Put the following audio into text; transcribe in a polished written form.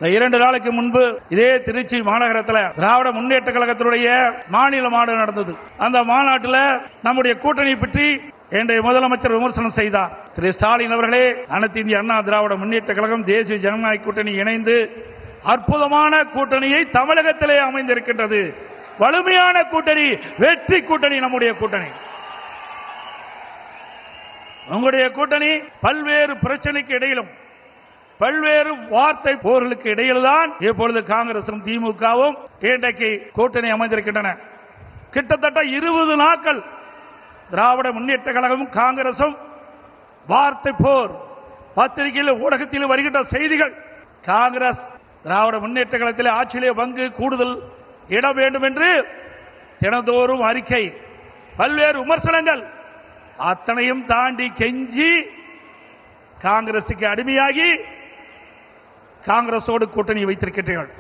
2 நாளைக்கு முன்பு இதே திருச்சி மாநகரத்தில் திராவிட முன்னேற்ற கழகத்தினுடைய மாநில மாநாடு நடந்தது. அந்த மாநாட்டில் நம்முடைய கூட்டணி பற்றி இன்றைய முதலமைச்சர் விமர்சனம் செய்தார். திரு ஸ்டாலின் அவர்களே, அனைத்து இந்திய அண்ணா திராவிட முன்னேற்ற கழகம் தேசிய ஜனநாயக கூட்டணி இணைந்து அற்புதமான கூட்டணியை தமிழகத்திலே அமைந்திருக்கின்றது. வலிமையான கூட்டணி, வெற்றி கூட்டணி நம்முடைய கூட்டணி. உங்களுடைய கூட்டணி பல்வேறு பிரச்சனைக்கு இடையிலும் பல்வேறு வார்த்தை போர்களுக்கு இடையில்தான் இப்பொழுது காங்கிரசும் திமுகவும் இன்றைக்கு கூட்டணி அமைந்திருக்கின்றன. கிட்டத்தட்ட 20 நாட்கள் திராவிட முன்னேற்ற கழகமும் காங்கிரசும் வார்த்தை போர். பத்திரிகையில் ஊடகத்தில் வருகின்ற செய்திகள், காங்கிரஸ் திராவிட முன்னேற்ற கழகத்தில் ஆட்சியிலே பங்கு கூடுதல் இட வேண்டும் என்று தினந்தோறும் அறிக்கை, பல்வேறு விமர்சனங்கள், அத்தனையும் தாண்டி கெஞ்சி காங்கிரசுக்கு அடிமையாகி காங்கிரசோடு கூட்டணி வைத்திருக்கிறீர்கள்.